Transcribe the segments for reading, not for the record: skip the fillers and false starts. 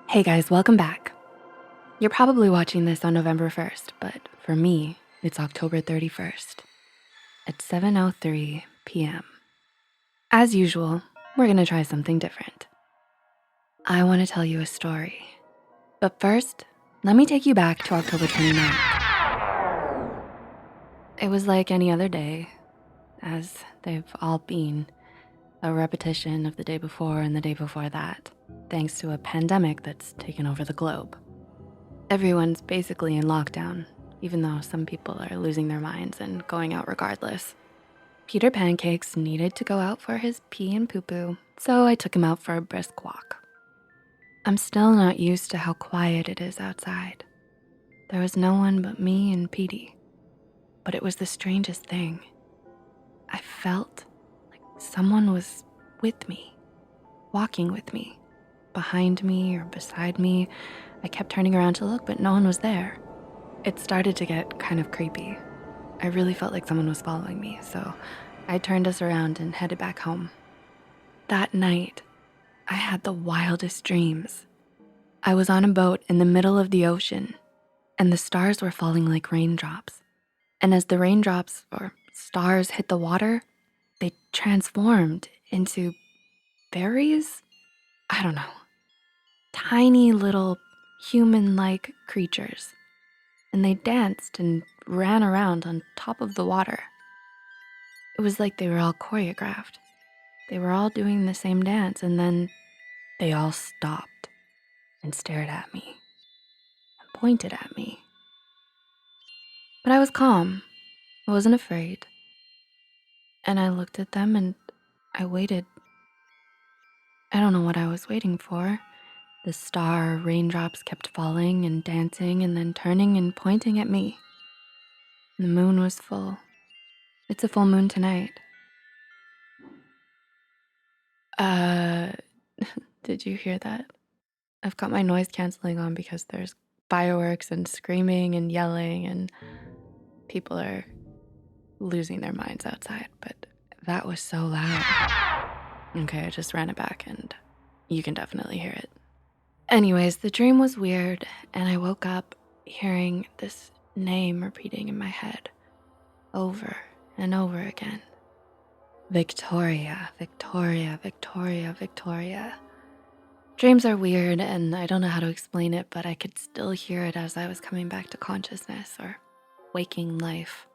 Hey guys, welcome back. You're probably watching this on November 1st, but for me, it's October 31st at 7:03 p.m. As usual, we're gonna try something different. I wanna tell you a story. But first, let me take you back to October 29th. It was like any other day, as they've all been, a repetition of the day before and the day before that, thanks to a pandemic that's taken over the globe. Everyone's basically in lockdown, even though some people are losing their minds and going out regardless. Peter Pancakes needed to go out for his pee and poo-poo, so I took him out for a brisk walk. I'm still not used to how quiet it is outside. There was no one but me and Petey, but it was the strangest thing. I felt like someone was with me, walking with me, behind me or beside me. I kept turning around to look, but no one was there. It started to get kind of creepy. I really felt like someone was following me, so I turned us around and headed back home. That night, I had the wildest dreams. I was on a boat in the middle of the ocean, and the stars were falling like raindrops. And as the raindrops or stars hit the water, they transformed into fairies? I don't know. Tiny little human-like creatures. And they danced and ran around on top of the water. It was like they were all choreographed. They were all doing the same dance, and then they all stopped and stared at me and pointed at me. But I was calm. I wasn't afraid. And I looked at them and I waited. I don't know what I was waiting for. The star raindrops kept falling and dancing and then turning and pointing at me. The moon was full. It's a full moon tonight. Did you hear that? I've got my noise canceling on because there's fireworks and screaming and yelling and people are losing their minds outside, but that was so loud. Okay, I just ran it back and you can definitely hear it. Anyways, the dream was weird and I woke up hearing this name repeating in my head over and over again. Victoria, Victoria, Victoria, Victoria. Dreams are weird and I don't know how to explain it, but I could still hear it as I was coming back to consciousness or waking life.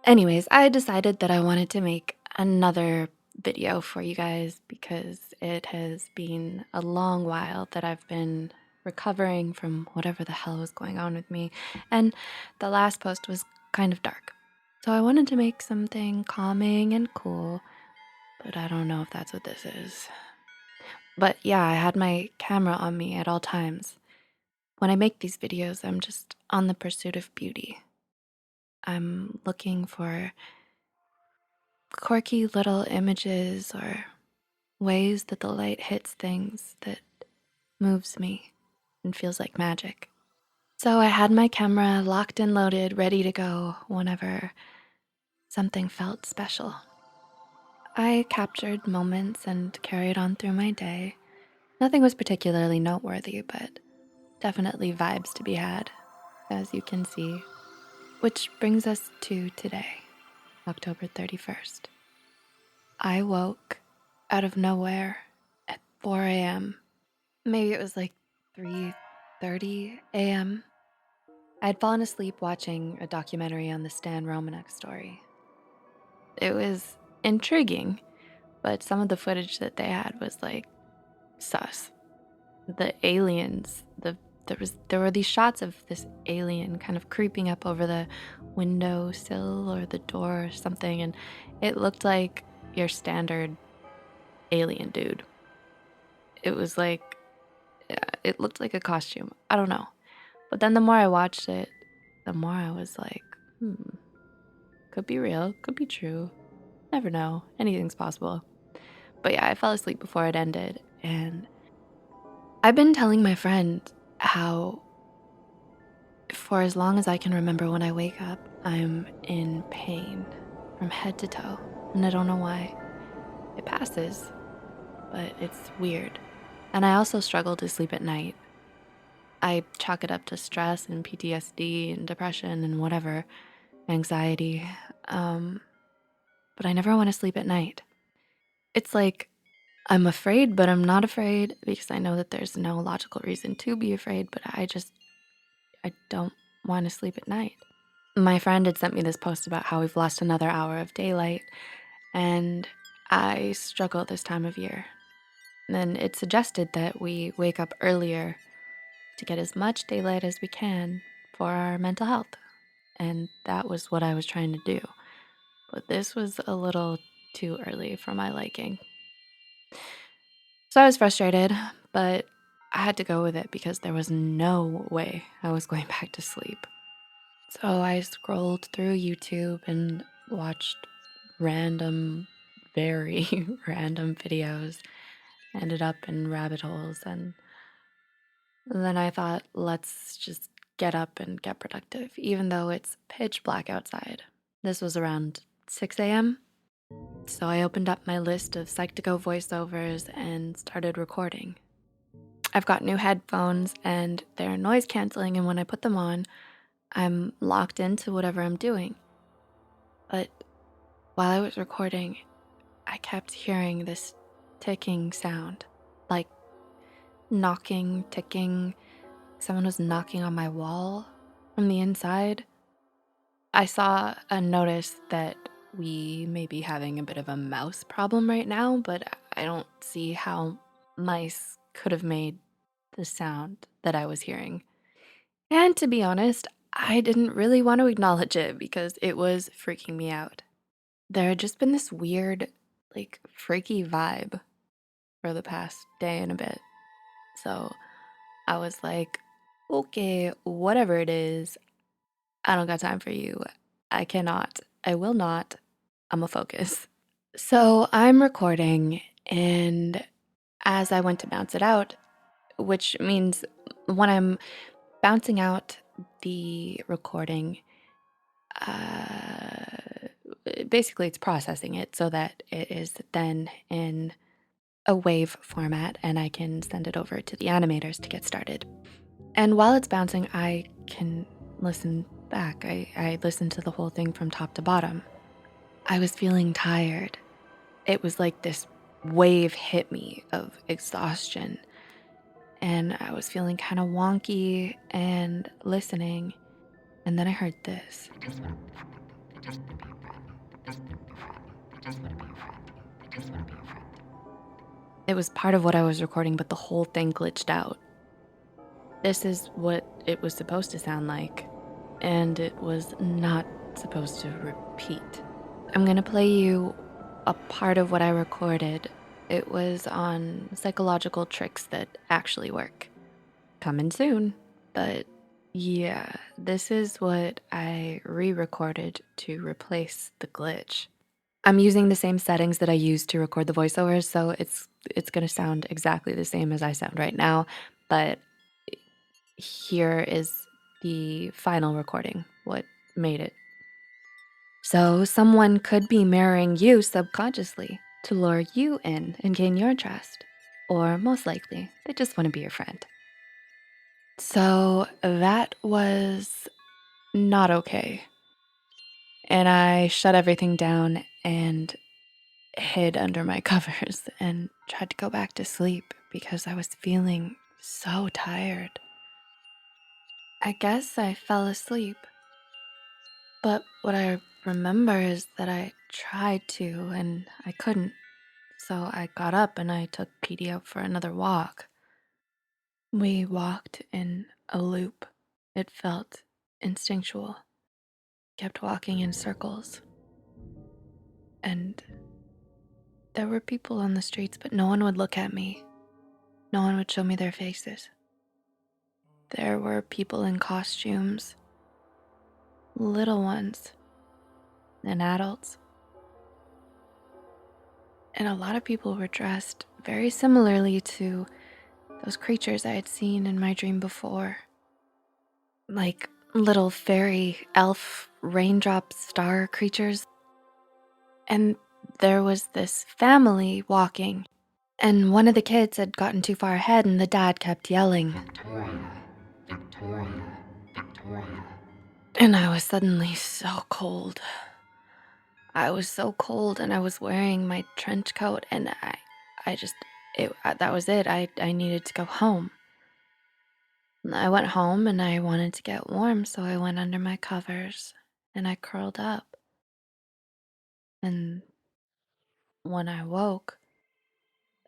Anyways, I decided that I wanted to make another video for you guys because it has been a long while that I've been recovering from whatever the hell was going on with me, and the last post was kind of dark. So I wanted to make something calming and cool, but I don't know if that's what this is. But yeah, I had my camera on me at all times. When I make these videos, I'm just on the pursuit of beauty. I'm looking for quirky little images or ways that the light hits things that moves me and feels like magic. So I had my camera locked and loaded, ready to go whenever something felt special. I captured moments and carried on through my day. Nothing was particularly noteworthy, but definitely vibes to be had, as you can see. Which brings us to today, October 31st. I woke out of nowhere at 4 a.m. Maybe it was like 3:30 a.m. I had fallen asleep watching a documentary on the Stan Romanek story. It was intriguing, but some of the footage that they had was like sus. The aliens, there were these shots of this alien kind of creeping up over the windowsill or the door or something, and it looked like your standard alien dude. It was like, it looked like a costume. I don't know. But then the more I watched it, the more I was like, could be real, could be true. Never know. Anything's possible. But yeah, I fell asleep before it ended, and I've been telling my friend how for as long as I can remember when I wake up, I'm in pain from head to toe, and I don't know why. It passes, but it's weird. And I also struggle to sleep at night. I chalk it up to stress and PTSD and depression and whatever, anxiety. But I never want to sleep at night. It's like I'm afraid, but I'm not afraid because I know that there's no logical reason to be afraid, but I don't want to sleep at night. My friend had sent me this post about how we've lost another hour of daylight, and I struggle this time of year. And it suggested that we wake up earlier to get as much daylight as we can for our mental health. And that was what I was trying to do. But this was a little too early for my liking. So I was frustrated, but I had to go with it because there was no way I was going back to sleep. So I scrolled through YouTube and watched random, very random videos, ended up in rabbit holes, and then I thought, let's just get up and get productive, even though it's pitch black outside. This was around 6 a.m., so I opened up my list of Psych2Go voiceovers and started recording. I've got new headphones and they're noise canceling, and when I put them on, I'm locked into whatever I'm doing. But while I was recording, I kept hearing this ticking sound, like knocking, ticking. Someone was knocking on my wall from the inside. I saw a notice that we may be having a bit of a mouse problem right now, but I don't see how mice could have made the sound that I was hearing. And to be honest, I didn't really want to acknowledge it because it was freaking me out. There had just been this weird, freaky vibe for the past day and a bit. So I was like, okay, whatever it is, I don't got time for you. I cannot. I will not. I'm a focus. So I'm recording, and as I went to bounce it out, which means when I'm bouncing out the recording, uh, basically it's processing it so that it is then in a wave format and I can send it over to the animators to get started. And while it's bouncing, I can listen back. I listen to the whole thing from top to bottom. I was feeling tired. It was like this wave hit me of exhaustion. And I was feeling kind of wonky and listening. And then I heard this. It was part of what I was recording, but the whole thing glitched out. This is what it was supposed to sound like, and it was not supposed to repeat. I'm gonna play you a part of what I recorded. It was on psychological tricks that actually work. Coming soon. But yeah, this is what I re-recorded to replace the glitch. I'm using the same settings that I used to record the voiceovers, so it's gonna sound exactly the same as I sound right now, but here is the final recording, what made it. So someone could be mirroring you subconsciously to lure you in and gain your trust, or most likely, they just want to be your friend. So that was not okay. And I shut everything down and hid under my covers and tried to go back to sleep because I was feeling so tired. I guess I fell asleep. But what I remember is that I tried to and I couldn't. So I got up and I took Petey out for another walk. We walked in a loop. It felt instinctual. Kept walking in circles. And there were people on the streets, but no one would look at me. No one would show me their faces. There were people in costumes, little ones, and adults. And a lot of people were dressed very similarly to those creatures I had seen in my dream before. Like little fairy, elf, raindrop star creatures. And there was this family walking, And one of the kids had gotten too far ahead, and the dad kept yelling, Victoria, Victoria, Victoria. and I was suddenly so cold. I was so cold, and I was wearing my trench coat, and that was it. I needed to go home. I went home, and I wanted to get warm, so I went under my covers, and I curled up. And when I woke,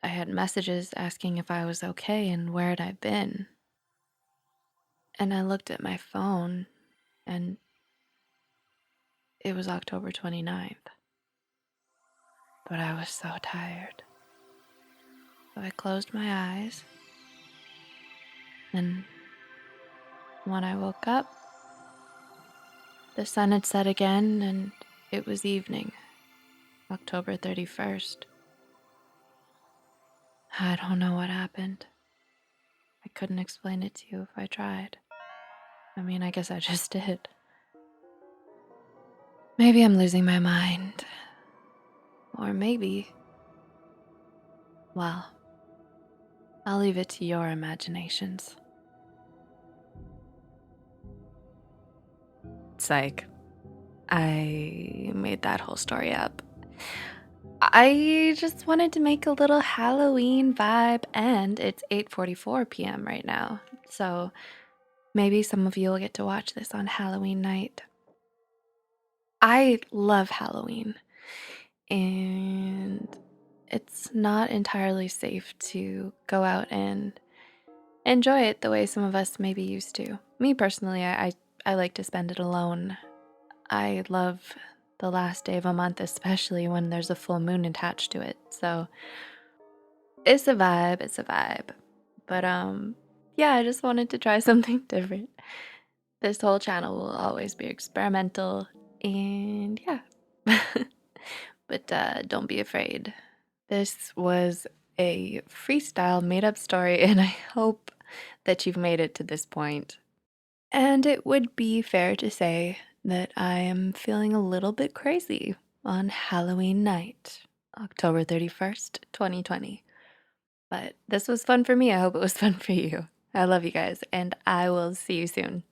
I had messages asking if I was okay and where had I been. And I looked at my phone, and it was October 29th. But I was so tired. So I closed my eyes, and when I woke up, the sun had set again, and it was evening, October 31st. I don't know what happened. I couldn't explain it to you if I tried. I mean, I guess I just did. Maybe I'm losing my mind. Or maybe, well, I'll leave it to your imaginations. Psych. I made that whole story up. I just wanted to make a little Halloween vibe, and it's 8:44 p.m. right now. So maybe some of you will get to watch this on Halloween night. I love Halloween, and it's not entirely safe to go out and enjoy it the way some of us maybe used to. Me personally, I like to spend it alone. I love the last day of a month, especially when there's a full moon attached to it. So it's a vibe, it's a vibe. But yeah, I just wanted to try something different. This whole channel will always be experimental, and yeah. But don't be afraid. This was a freestyle made up story, and I hope that you've made it to this point. And it would be fair to say that I am feeling a little bit crazy on Halloween night, October 31st, 2020. But this was fun for me. I hope it was fun for you. I love you guys, and I will see you soon.